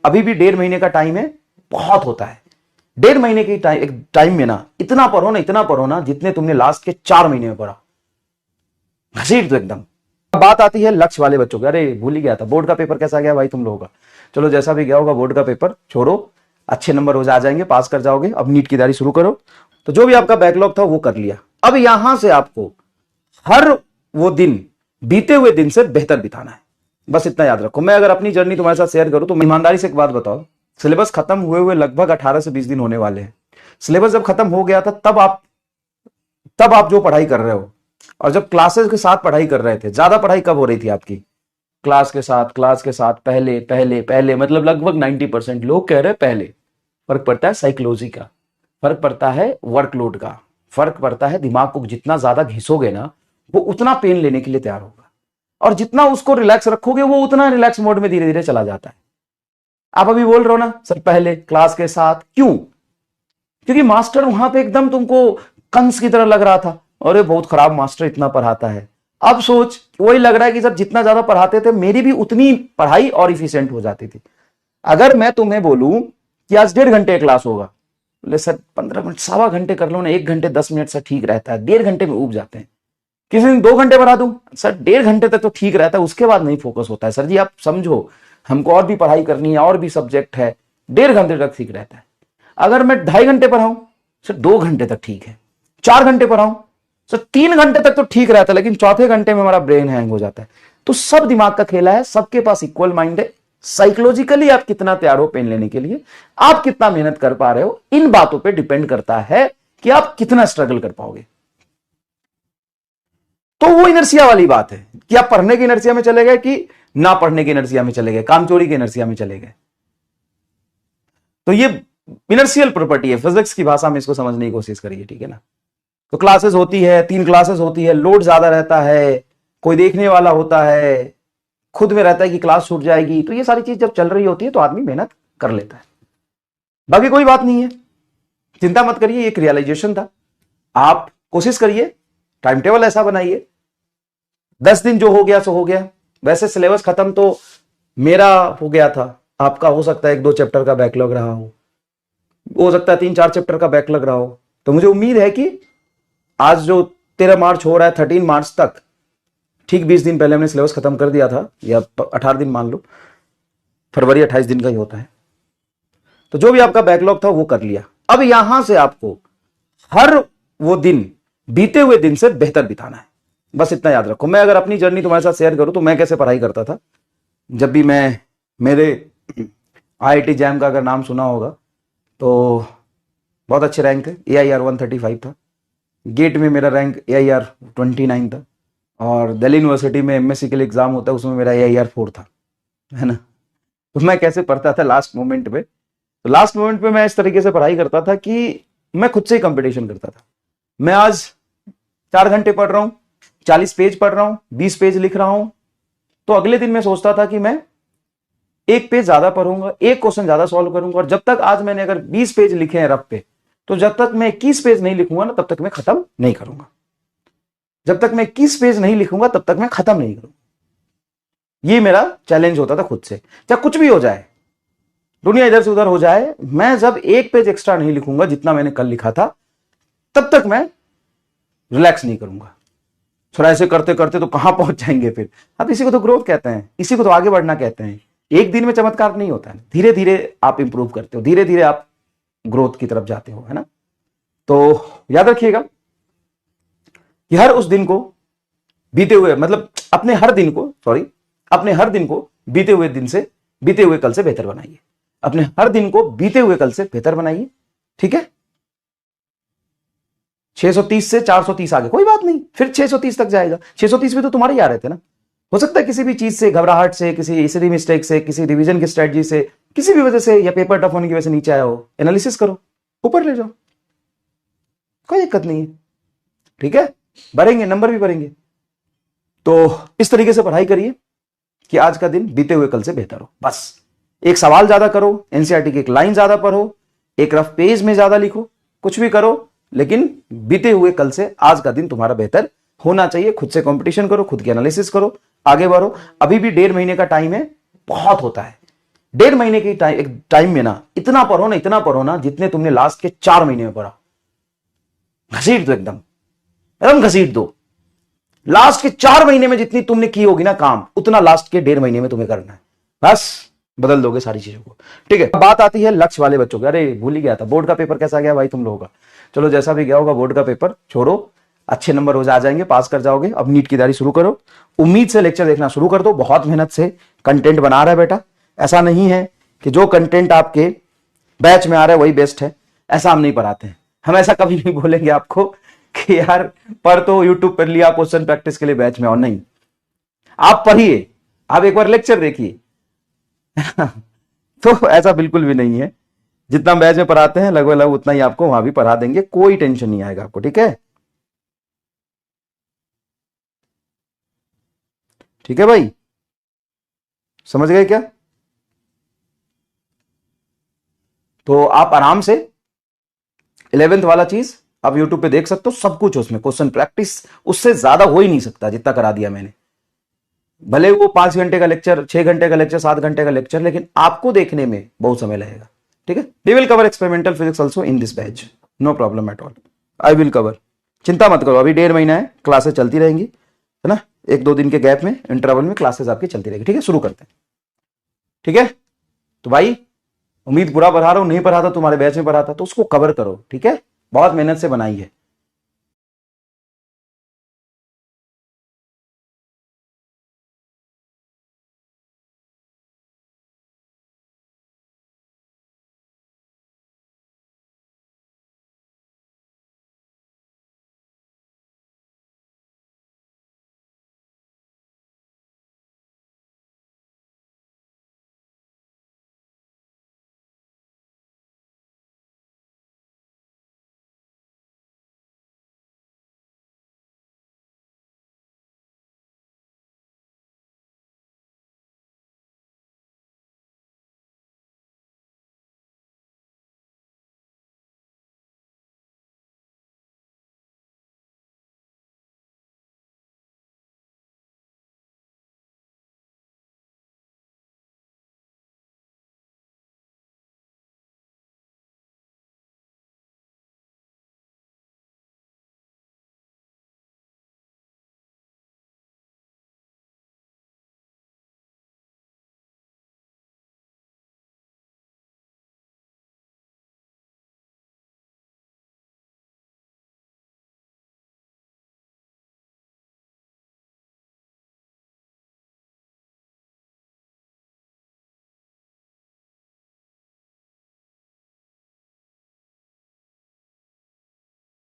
अभी भी 1.5 महीने का टाइम है, बहुत होता है। 1.5 महीने के टाइम में ना इतना पढ़ो ना जितने तुमने लास्ट के 4 महीने में पढ़ा, घसीट दो एकदम। बात आती है लक्ष्य वाले बच्चों की। अरे भूल ही गया था, बोर्ड का पेपर कैसा गया भाई तुम लोगों का? चलो जैसा भी गया होगा बोर्ड का पेपर छोड़ो, अच्छे नंबर हो जाएंगे, पास कर जाओगे। अब नीट की तैयारी शुरू करो। तो जो भी आपका बैकलॉग था वो कर लिया। अब यहां से आपको हर वो दिन बीते हुए दिन से बेहतर बिताना है, बस इतना याद रखो। मैं अगर अपनी जर्नी तुम्हारे साथ शेयर करूं तो ईमानदारी से एक बात बताओ, सिलेबस खत्म हुए लगभग 18 से 20 दिन होने वाले हैं। सिलेबस जब खत्म हो गया था तब आप जो पढ़ाई कर रहे हो, और जब क्लासेस के साथ पढ़ाई कर रहे थे, ज्यादा पढ़ाई कब हो रही थी आपकी? क्लास के साथ पहले मतलब लगभग 90% लोग कह रहे हैं पहले। फर्क पड़ता है साइकोलॉजी का, फर्क पड़ता है वर्कलोड का, फर्क पड़ता है दिमाग को जितना ज्यादा घिसोगे ना वो उतना पेन लेने के लिए तैयार होगा, और जितना उसको रिलैक्स रखोगे वो उतना रिलैक्स मोड में धीरे धीरे चला जाता है। आप अभी बोल रहे हो ना सर पहले क्लास के साथ, क्यों? क्योंकि मास्टर वहां पे एकदम तुमको कंस की तरह लग रहा था, अरे बहुत खराब मास्टर इतना पढ़ाता है। अब सोच वही लग रहा है कि जब जितना ज्यादा पढ़ाते थे मेरी भी उतनी पढ़ाई और इफिशिएंट हो जाती थी। अगर मैं तुम्हें बोलूं कि आज 1.5 घंटे क्लास होगा, बोले सर 15 मिनट, सवा घंटे कर लो ना, 1 घंटे 10 मिनट से ठीक रहता है, 1.5 घंटे में उब जाते हैं। किसी दिन 2 घंटे बढ़ा दूं, सर 1.5 घंटे तक तो ठीक रहता है, उसके बाद नहीं फोकस होता है। सर जी आप समझो, हमको और भी पढ़ाई करनी है, और भी सब्जेक्ट है, 1.5 घंटे तक ठीक रहता है। अगर मैं 2.5 घंटे पढ़ाऊं, सर 2 घंटे तक ठीक है। 4 घंटे पढ़ाऊं, सर 3 घंटे तक तो ठीक रहता है, लेकिन चौथे घंटे में हमारा ब्रेन हैंग हो जाता है। तो सब दिमाग का खेला है, सबके पास इक्वल माइंड है। साइकोलॉजिकली आप कितना तैयार हो पेन लेने के लिए, आप कितना मेहनत कर पा रहे हो, इन बातों पे डिपेंड करता है कि आप कितना स्ट्रगल कर पाओगे। तो वो इनर्सिया वाली बात है कि आप पढ़ने की इनर्सिया में चले गए कि ना पढ़ने की इनर्सिया में चले गए, कामचोरी की इनर्सिया में चले गए। तो ये इनर्शियल प्रॉपर्टी है, फिजिक्स की भाषा में इसको समझने की कोशिश करिए, ठीक है ना? तो क्लासेस होती है, 3 क्लासेस होती है, लोड ज्यादा रहता है, कोई देखने वाला होता है, खुद में रहता है कि क्लास छूट जाएगी। तो ये सारी चीज जब चल रही होती है तो आदमी मेहनत कर लेता है, बाकी कोई बात नहीं है, चिंता मत करिए। एक रियलाइजेशन था, आप कोशिश करिए, टाइम टेबल ऐसा बनाइए, 10 दिन जो हो गया सो हो गया। वैसे सिलेबस खत्म तो मेरा हो गया था, आपका हो सकता है 1-2 चैप्टर का बैकलॉग रहा हो सकता है 3-4 चैप्टर का बैकलॉग रहा हो। तो मुझे उम्मीद है कि आज जो 13 मार्च हो रहा है, 13 मार्च तक, ठीक 20 दिन पहले हमने सिलेबस खत्म कर दिया था, या 18 दिन मान लो, फरवरी 28 दिन का ही होता है। तो जो भी आपका बैकलॉग था वो कर लिया। अब यहां से आपको हर वो दिन बीते हुए दिन से बेहतर बिताना है, बस इतना याद रखो। मैं अगर अपनी जर्नी तुम्हारे साथ शेयर करूं तो मैं कैसे पढ़ाई करता था। जब भी मैं मेरे IIT जैम का अगर नाम सुना होगा तो बहुत अच्छे रैंक थे, AIR 135 था, गेट में मेरा रैंक AIR 29 था, और दिल्ली यूनिवर्सिटी में MSc के लिए एग्जाम होता है उसमें मेरा AIR 4 था, है ना? तो मैं कैसे पढ़ता था लास्ट मोमेंट पे, तो लास्ट मोमेंट पे मैं इस तरीके से पढ़ाई करता था कि मैं खुद से ही कंपटीशन करता था। मैं आज 4 घंटे पढ़ रहा हूं, 40 पेज पढ़ रहा हूं, 20 पेज लिख रहा हूं, तो अगले दिन मैं सोचता था कि मैं 1 पेज ज्यादा पढ़ूंगा, 1 क्वेश्चन ज्यादा सॉल्व करूंगा। और जब तक आज मैंने अगर 20 पेज लिखे हैं रफ पे, तो जब तक मैं 21 पेज नहीं लिखूंगा ना तब तक मैं खत्म नहीं करूंगा। जब तक मैं 21 पेज नहीं लिखूंगा तब तक मैं खत्म नहीं करूंगा। ये मेरा चैलेंज होता था खुद से। चाहे कुछ भी हो जाए, दुनिया इधर से उधर हो जाए, मैं जब 1 पेज एक्स्ट्रा नहीं लिखूंगा जितना मैंने कल लिखा था, तब तक मैं रिलैक्स नहीं करूंगा। थोड़ा ऐसे करते करते तो कहां पहुंच जाएंगे फिर। अब इसी को तो ग्रोथ कहते हैं, इसी को तो आगे बढ़ना कहते हैं। एक दिन में चमत्कार नहीं होता है, धीरे धीरे आप इंप्रूव करते हो, धीरे धीरे आप ग्रोथ की तरफ जाते हो, है ना? तो याद रखिएगा कि हर उस दिन को बीते हुए, मतलब अपने हर दिन को बीते हुए दिन से, बीते हुए कल से बेहतर बनाइए। अपने हर दिन को बीते हुए कल से बेहतर बनाइए, ठीक है? 630 से 430 आगे कोई बात नहीं, फिर 630 तक जाएगा। 630 भी तो तुम्हारे ही आ रहे थे ना। हो सकता है किसी भी चीज से, घबराहट से, किसी इसी मिस्टेक से, किसी रिवीजन की स्ट्रेटजी से, किसी भी वजह से, या पेपर टफ होने की वजह से नीचे आया हो, एनालिसिस करो, ऊपर ले जाओ, कोई दिक्कत नहीं है, ठीक है? भरेंगे, नंबर भी भरेंगे। तो इस तरीके से पढ़ाई करिए कि आज का दिन बीते हुए कल से बेहतर हो। बस एक सवाल ज्यादा करो, NCERT की एक लाइन ज्यादा पढ़ो, एक रफ पेज में ज्यादा लिखो, कुछ भी करो, लेकिन बीते हुए कल से आज का दिन तुम्हारा बेहतर होना चाहिए। खुद से कंपटीशन करो, खुद की एनालिसिस करो, आगे बढ़ो। अभी भी 1.5 महीने का टाइम है, बहुत होता है। डेढ़ महीने की टाइम में ना इतना पढ़ो ना जितने तुमने लास्ट के 4 महीने में पढ़ा। घसीट दो, एकदम एकदम घसीट दो। लास्ट के 4 महीने में जितनी तुमने की होगी ना काम, उतना लास्ट के 1.5 महीने में तुम्हें करना है। बस बदल दोगे सारी चीजों को। ठीक है, बात आती है लक्ष्य वाले बच्चों की। अरे भूल ही गया था, बोर्ड का पेपर कैसा गया भाई तुम लोगों का? चलो जैसा भी गया होगा बोर्ड का पेपर छोड़ो, अच्छे नंबर हो जाएंगे, पास कर जाओगे। अब नीट की तैयारी शुरू करो, उम्मीद से लेक्चर देखना शुरू कर दो। बहुत मेहनत से कंटेंट बना रहा है बेटा, ऐसा नहीं है कि जो कंटेंट आपके बैच में आ रहा है वही बेस्ट है, ऐसा हम नहीं पढ़ाते हैं। हम ऐसा कभी नहीं बोलेंगे आपको कि यार पढ़ तो यूट्यूब पर लिया क्वेश्चन प्रैक्टिस के लिए बैच में आओ, नहीं। आप पढ़िए, आप एक बार लेक्चर देखिए तो ऐसा बिल्कुल भी नहीं है। जितना बैच में पढ़ाते हैं लगभग उतना ही आपको वहां भी पढ़ा देंगे, कोई टेंशन नहीं आएगा आपको। ठीक है, ठीक है भाई, समझ गए क्या? तो आप आराम से 11th वाला चीज आप यूट्यूब पे देख सकते हो, सब कुछ उसमें क्वेश्चन प्रैक्टिस उससे ज्यादा हो ही नहीं सकता जितना करा दिया मैंने। भले वो 5 घंटे का लेक्चर, 6 घंटे का लेक्चर, 7 घंटे का लेक्चर, लेकिन आपको देखने में बहुत समय लगेगा। ठीक है, we will cover experimental physics also in this batch, no problem at all, I will cover. चिंता मत करो, अभी 1.5 महीना है, क्लासेस चलती रहेंगी, है ना। 1-2 दिन के गैप में, इंटरवल में क्लासेस आपकी चलती रहेगी। ठीक है, शुरू करते हैं। ठीक है, तो भाई उम्मीद बुरा पढ़ा रहा हूं, नहीं पढ़ा था तुम्हारे बैच में पढ़ा था तो उसको कवर करो। ठीक है, बहुत मेहनत से बनाई है।